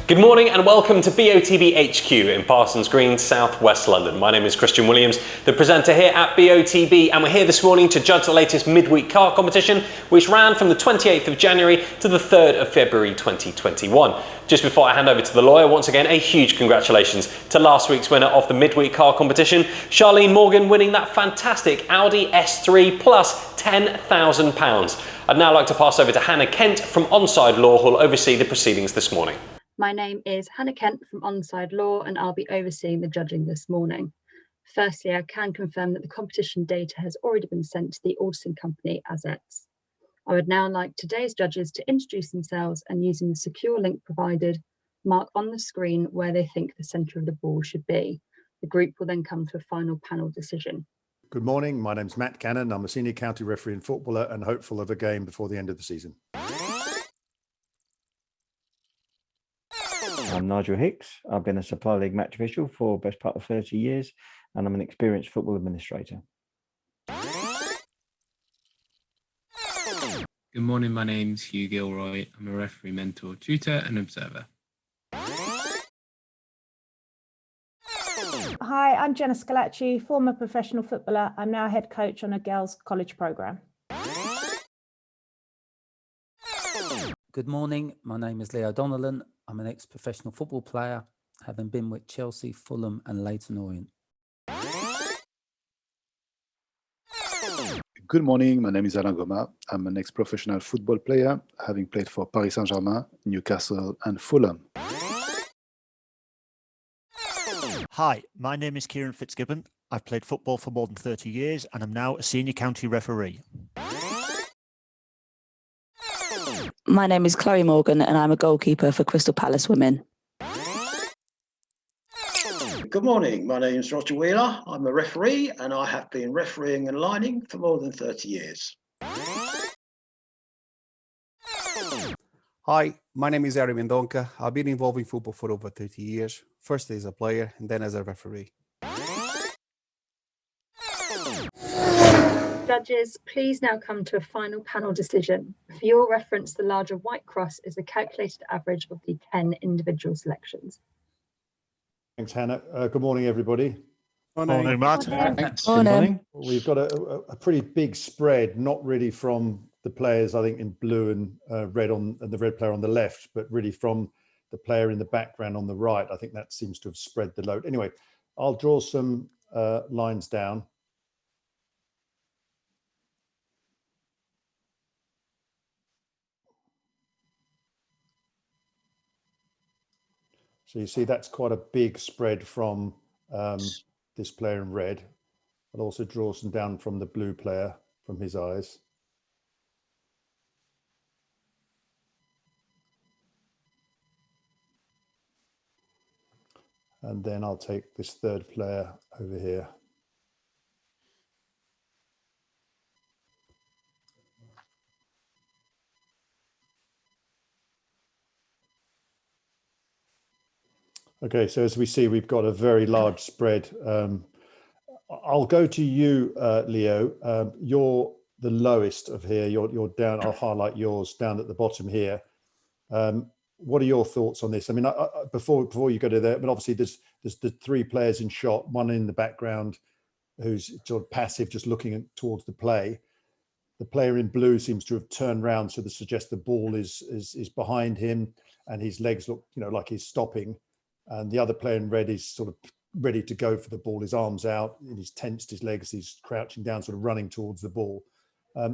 Good morning and welcome to BOTB HQ in Parsons Green, South West London. My name is Christian Williams, the presenter here at BOTB, and we're here this morning to judge the latest midweek car competition, which ran from the 28th of January to the 3rd of February 2021. Just before I hand over to the lawyer, once again, a huge congratulations to last week's winner of the midweek car competition, Charlene Morgan, winning that fantastic Audi S3 plus £10,000. I'd now like to pass over to Hannah Kent from Onside Law, who will oversee the proceedings this morning. My name is Hannah Kent from Onside Law and I'll be overseeing the judging this morning. Firstly, I can confirm that the competition data has already been sent to the auditing company ASETS. I would now like today's judges to introduce themselves and, using the secure link provided, mark on the screen where they think the centre of the ball should be. The group will then come to a final panel decision. Good morning, my name's Matt Cannon. I'm a senior county referee and footballer and hopeful of a game before the end of the season. I'm Nigel Hicks. I've been a Supply League match official for the best part of 30 years, and I'm an experienced football administrator. Good morning, my name's Hugh Gilroy. I'm a referee, mentor, tutor and observer. Hi, I'm Jenna Scalacci, former professional footballer. I'm now head coach on a girls' college programme. Good morning, my name is Leo Donnellan. I'm an ex-professional football player, having been with Chelsea, Fulham and Leyton Orient. Good morning, my name is Alain Goma. I'm an ex-professional football player, having played for Paris Saint-Germain, Newcastle and Fulham. Hi, my name is Kieran Fitzgibbon. I've played football for more than 30 years and I'm now a senior county referee. My name is Chloe Morgan and I'm a goalkeeper for Crystal Palace Women. Good morning, my name is Roger Wheeler. I'm a referee and I have been refereeing and lining for more than 30 years. Hi, my name is Ari Mendonca. I've been involved in football for over 30 years, first as a player and then as a referee. Judges, please now come to a final panel decision. For your reference, the larger white cross is the calculated average of the 10 individual selections. Thanks, Hannah. Good morning, everybody. Morning, Matt. Morning. We've got a pretty big spread, not really from the players, I think, in blue and red on and the red player on the left, but really from the player in the background on the right. I think that seems to have spread the load. Anyway, I'll draw some lines down. So you see that's quite a big spread from this player in red. I'll also draw some down from the blue player, from his eyes. And then I'll take this third player over here. Okay, so as we see, we've got a very large spread. I'll go to you, Leo. You're the lowest of here. You're down. I'll highlight yours down at the bottom here. What are your thoughts on this? I mean, before you go to there, but obviously there's the three players in shot. One in the background, who's sort of passive, just looking towards the play. The player in blue seems to have turned round, so this suggests the ball is behind him, and his legs look, like he's stopping. And the other player in red is sort of ready to go for the ball, his arms out, and he's tensed his legs, he's crouching down, sort of running towards the ball.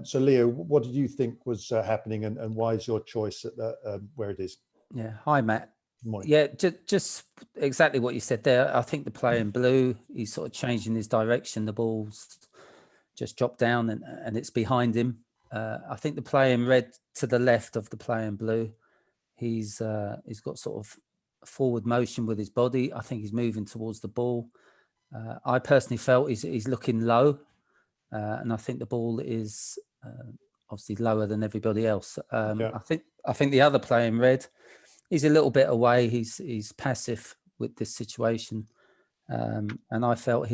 So Leo, what did you think was happening, and why is your choice at where it is? Yeah, hi Matt. Good morning. Yeah, just exactly what you said there. I think the player in blue, he's sort of changing his direction. The ball's just dropped down and it's behind him. I think the player in red to the left of the player in blue, he's got sort of forward motion with his body. I think he's moving towards the ball. I personally felt he's looking low, and I think the ball is obviously lower than everybody else. Yeah. I think the other player in red, he's a little bit away. He's passive with this situation, and I felt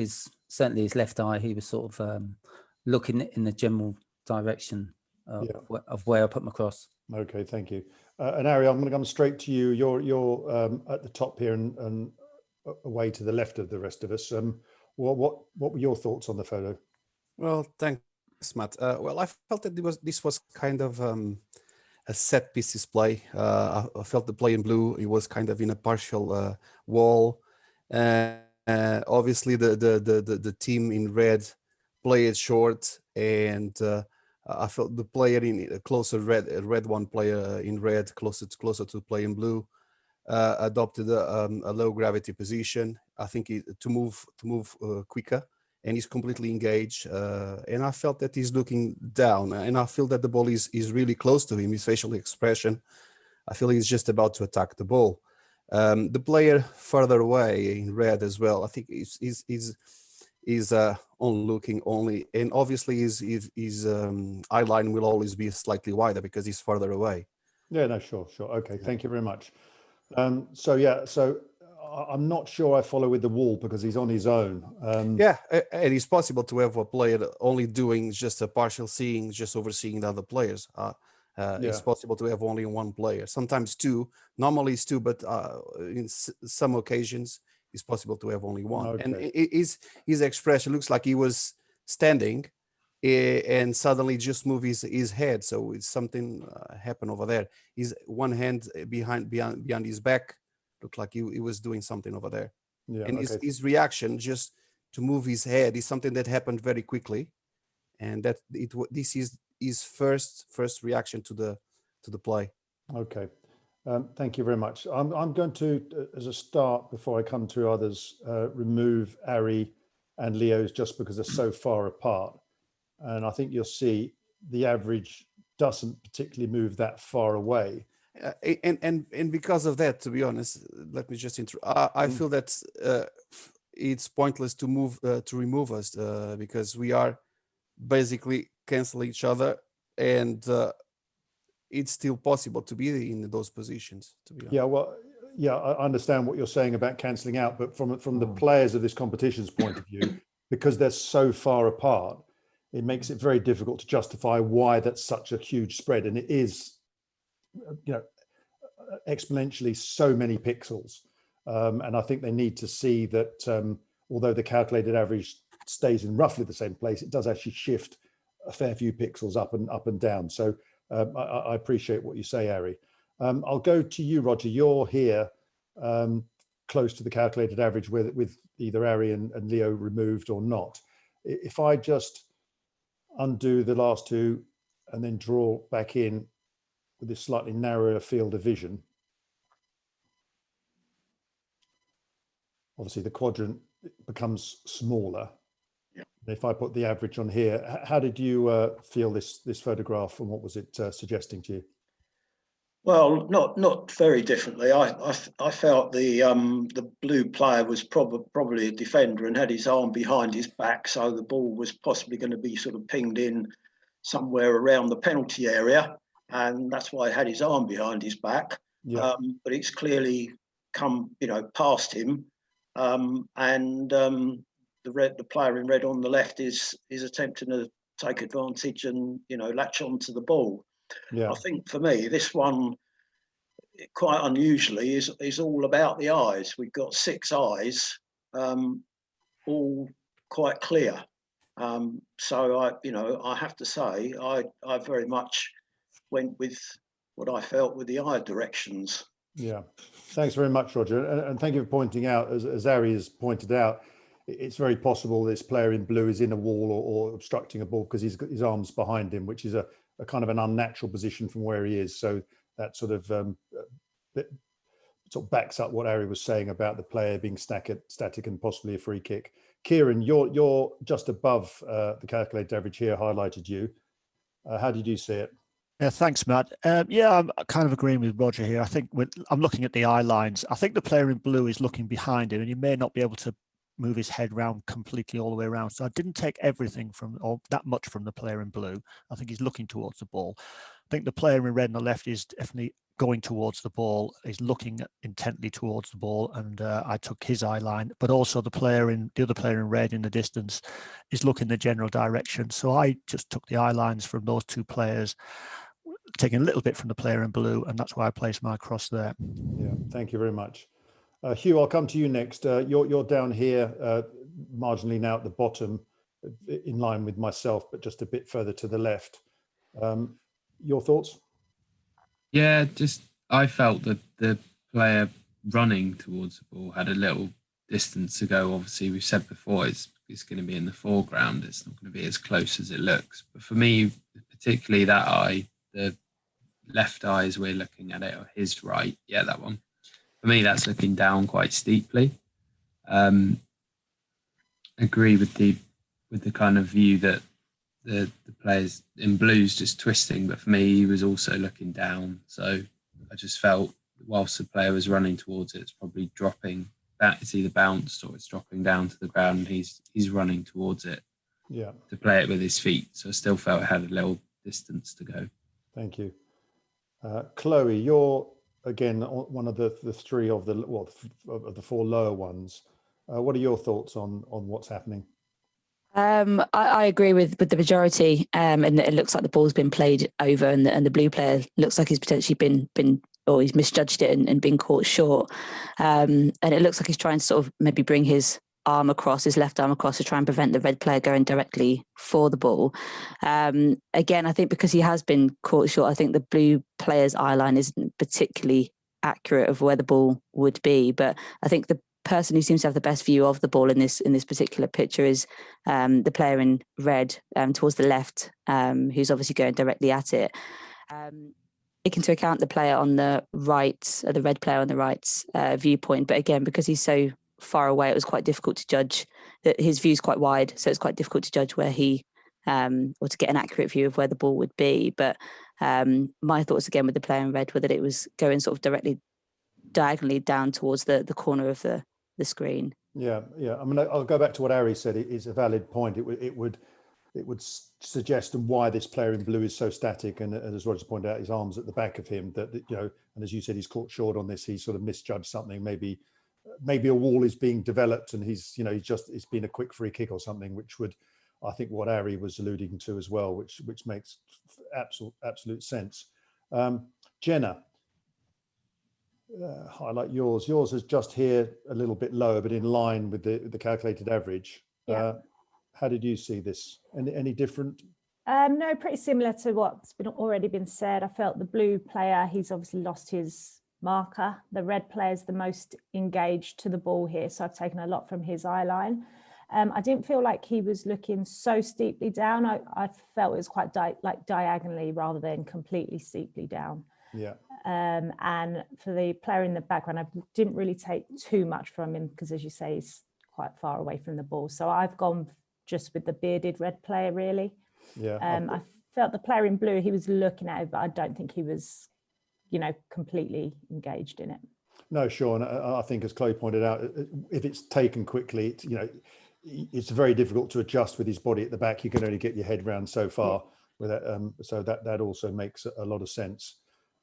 certainly his left eye, he was sort of looking in the general direction of where I put my cross. Okay, thank you. And Ari, I'm going to come straight to you. You're at the top here and away to the left of the rest of us. What were your thoughts on the photo? Well, thanks, Matt. Well, I felt that this was kind of a set piece display. I felt the play in blue. It was kind of in a partial wall. Obviously, the team in red played short, and I felt the player in a closer red one player in red closer to play in blue adopted a low gravity position. I think to move quicker, and he's completely engaged. And I felt that he's looking down, and I feel that the ball is really close to him. His facial expression, I feel he's just about to attack the ball. The player further away in red as well, I think is looking only, and obviously his eye line will always be slightly wider because he's further away. Yeah, no, sure. Okay, thank you very much. So I'm not sure I follow with the wall because he's on his own. Yeah, and it's possible to have a player only doing just a partial seeing, just overseeing the other players. It's possible to have only one player, sometimes two. Normally it's two, but in some occasions it's possible to have only one. Okay. And his expression looks like he was standing and suddenly just move his head. So it's something happened over there. His one hand behind his back looked like he was doing something over there. Yeah, and okay. his reaction just to move his head is something that happened very quickly, and that this is his first reaction to the play. Okay, thank you very much. I'm going to, as a start, before I come to others, remove Ari and Leo's just because they're so far apart. And I think you'll see the average doesn't particularly move that far away. And because of that, to be honest, let me just I feel that it's pointless to remove us because we are basically cancel each other, and it's still possible to be in those positions, to be honest. Yeah, well, yeah, I understand what you're saying about cancelling out, but from the players of this competition's point of view, because they're so far apart, it makes it very difficult to justify why that's such a huge spread. And it is, exponentially so many pixels. And I think they need to see that although the calculated average stays in roughly the same place, it does actually shift a fair few pixels up and down. So I appreciate what you say, Ari. I'll go to you, Roger. You're here close to the calculated average with either Ari and Leo removed or not. If I just undo the last two and then draw back in with this slightly narrower field of vision, obviously the quadrant becomes smaller. Yeah. If I put the average on here, how did you feel this photograph, and what was it suggesting to you? Well, not very differently. I felt the blue player was probably a defender and had his arm behind his back, so the ball was possibly going to be sort of pinged in somewhere around the penalty area, and that's why he had his arm behind his back. Yeah. But it's clearly come, past him, and the player in red on the left is attempting to take advantage and latch onto the ball. Yeah. I think for me, this one, quite unusually, is all about the eyes. We've got 6 eyes, all quite clear. So I have to say, I very much went with what I felt with the eye directions. Yeah, thanks very much, Roger, and thank you for pointing out, as Ari has pointed out, it's very possible this player in blue is in a wall or obstructing a ball because he's got his arms behind him, which is a kind of an unnatural position from where he is. So that sort of backs up what Ari was saying about the player being static and possibly a free kick. Kieran, you're just above the calculated average here, highlighted you. How did you see it? Yeah, thanks, Matt. Yeah, I'm kind of agreeing with Roger here. I think I'm looking at the eye lines. I think the player in blue is looking behind him, and he may not be able to move his head round completely all the way around. So I didn't take everything or that much from the player in blue. I think he's looking towards the ball. I think the player in red on the left is definitely going towards the ball. He's looking intently towards the ball, and I took his eye line. But also the other player in red in the distance is looking the general direction. So I just took the eye lines from those two players. taking a little bit from the player in blue, and that's why I placed my cross there. Yeah, thank you very much. Hugh, I'll come to you next. You're down here marginally now at the bottom, in line with myself, but just a bit further to the left. Your thoughts? Yeah, just I felt that the player running towards the ball had a little distance to go. Obviously, we've said before it's going to be in the foreground. It's not going to be as close as it looks. But for me, particularly that eye, the left eye as we're looking at it, or his right, yeah, that one. For me, that's looking down quite steeply. Agree with the kind of view that the players in blue's just twisting, but for me, he was also looking down. So I just felt whilst the player was running towards it, it's probably dropping. It's either bounced or it's dropping down to the ground, and he's running towards it. Yeah. To play it with his feet. So I still felt it had a little distance to go. Thank you. Chloe, you're again one of the three of the of the four lower ones. What are your thoughts on what's happening? I agree with the majority, and it looks like the ball's been played over, and the blue player looks like he's potentially been or he's misjudged it and been caught short. And it looks like he's trying to sort of maybe bring his arm across, his left arm across, to try and prevent the red player going directly for the ball. Again, I think because he has been caught short, I think the blue player's eye line isn't particularly accurate of where the ball would be. But I think the person who seems to have the best view of the ball in this particular picture is the player in red towards the left, who's obviously going directly at it. Take into account the player on the right, the red player on the right's viewpoint. But again, because he's so far away, it was quite difficult to judge. That his view's quite wide, so it's quite difficult to judge where he or to get an accurate view of where the ball would be. But my thoughts again with the player in red were that it was going sort of directly diagonally down towards the corner of the screen. Yeah. I mean, I'll go back to what Ari said. It is a valid point. It would suggest why this player in blue is so static, and as Roger pointed out, his arms at the back of him. That and as you said, he's caught short on this. He's sort of misjudged something. Maybe a wall is being developed, and it's been a quick free kick or something, which would, I think, what Ari was alluding to as well, which makes absolute sense. Jenna, highlight yours. Yours is just here a little bit lower, but in line with the calculated average. Yeah. How did you see this? Any different? No, pretty similar to what's already been said. I felt the blue player, he's obviously lost his marker. The red player is the most engaged to the ball here, so I've taken a lot from his eye line. I didn't feel like he was looking so steeply down. I felt it was quite diagonally rather than completely steeply down. Yeah. And for the player in the background, I didn't really take too much from him because, as you say, he's quite far away from the ball. So I've gone just with the bearded red player, really. Yeah. I felt the player in blue, he was looking at it, but I don't think he was, completely engaged in it. No, sure. And I think, as Chloe pointed out, if it's taken quickly, it's very difficult to adjust with his body at the back. You can only get your head round so far with that. So that also makes a lot of sense.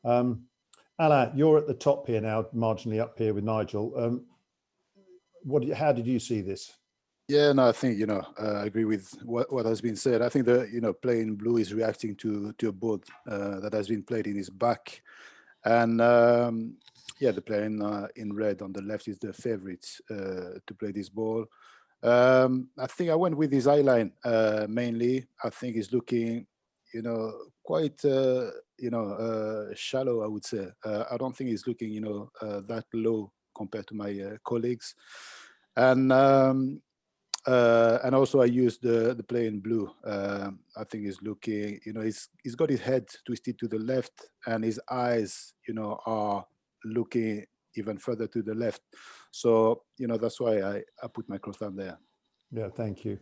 Alain, you're at the top here now, marginally up here with Nigel. How did you see this? Yeah, no, I think, I agree with what has been said. I think the, player in blue is reacting to a ball that has been played in his back. And the player in red on the left is the favorite to play this ball. I think I went with his eye line mainly. I think he's looking, quite, shallow, I would say. I don't think he's looking, that low compared to my colleagues. And also I used the player in blue. I think he's looking, he's got his head twisted to the left, and his eyes, are looking even further to the left. So, that's why I put my cross down there. Yeah, thank you.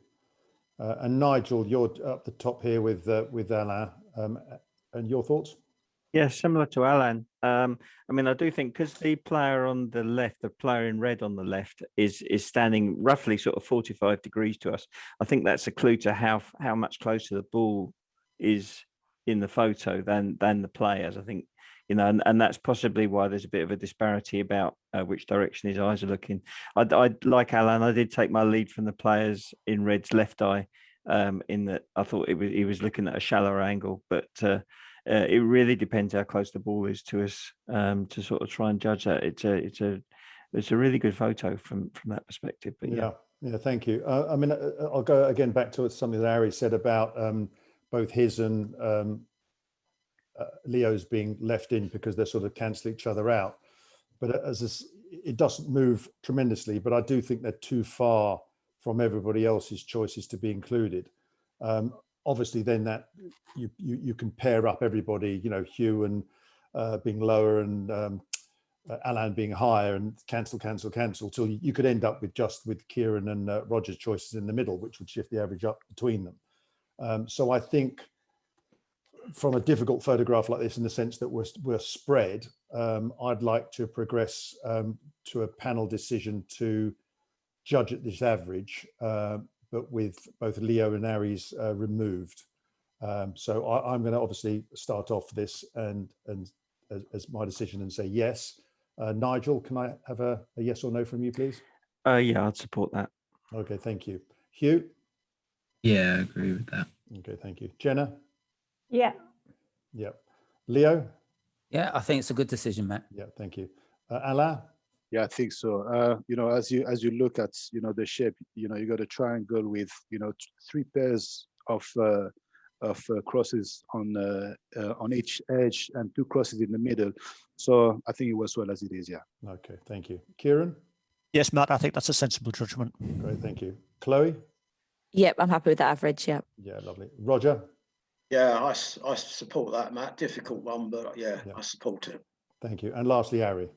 And Nigel, you're up the top here with Alain. And your thoughts? Yeah, similar to Alan. I do think because the player on the left, the player in red on the left, is standing roughly sort of 45 degrees to us. I think that's a clue to how much closer the ball is in the photo than the players. I think, and that's possibly why there's a bit of a disparity about which direction his eyes are looking. I like Alan. I did take my lead from the players in red's left eye, in that I thought he was looking at a shallower angle, but. it really depends how close the ball is to us to sort of try and judge that. It's a really good photo from that perspective. But yeah, thank you. I mean, I'll go again back to something that Ari said about both his and Leo's being left in because they sort of cancel each other out. But it doesn't move tremendously, but I do think they're too far from everybody else's choices to be included. Obviously, then that you can pair up everybody, you know, Hugh and being lower and Alan being higher, and cancel till you could end up with Kieran and Roger's choices in the middle, which would shift the average up between them. So I think from a difficult photograph like this, in the sense that we're spread, I'd like to progress to a panel decision to judge at this average, but with both Leo and Ari's removed. So I'm going to obviously start off this and as my decision and say yes. Nigel, can I have a yes or no from you, please? Yeah, I'd support that. Okay, thank you. Hugh? Yeah, I agree with that. Okay, thank you. Jenna? Yeah. Yeah. Leo? Yeah, I think it's a good decision, Matt. Yeah, thank you. Alain? Yeah, I think so. You know, as you look at, you know, the shape, you know, you got a triangle with, you know, 3 pairs of crosses on each edge and 2 crosses in the middle. So I think it was well as it is. Yeah. Okay, thank you. Kieran? Yes, Matt, I think that's a sensible judgment. Great, thank you. Chloe? Yep, I'm happy with that average. Yep. Yeah, lovely. Roger? Yeah, I support that, Matt. Difficult one, but yeah. I support it. Thank you. And lastly, Ari?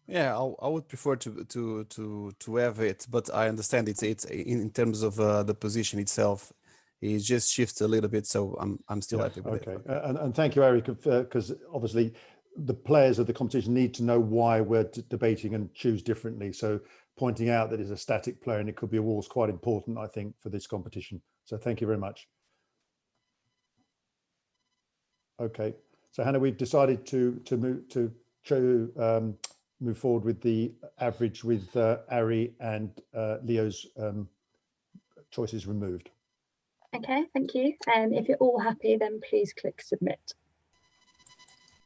Yeah, I would prefer to have it, but I understand it's in terms of the position itself, it just shifts a little bit, so I'm still happy with it. Okay, and thank you, Ari, because obviously the players of the competition need to know why we're debating and choose differently. So pointing out that it's a static player and it could be a wall is quite important, I think, for this competition. So thank you very much. Okay, so Hannah, we've decided to move forward with the average with Ari and Leo's choices removed. Okay, thank you. If you're all happy, then please click submit.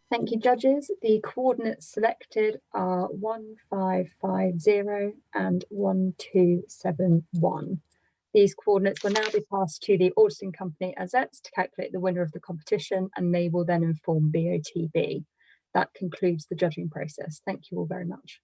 Thank you, judges. The coordinates selected are 1550 and 1271. These coordinates will now be passed to the auditing company AZETS to calculate the winner of the competition, and they will then inform BOTB. That concludes the judging process. Thank you all very much.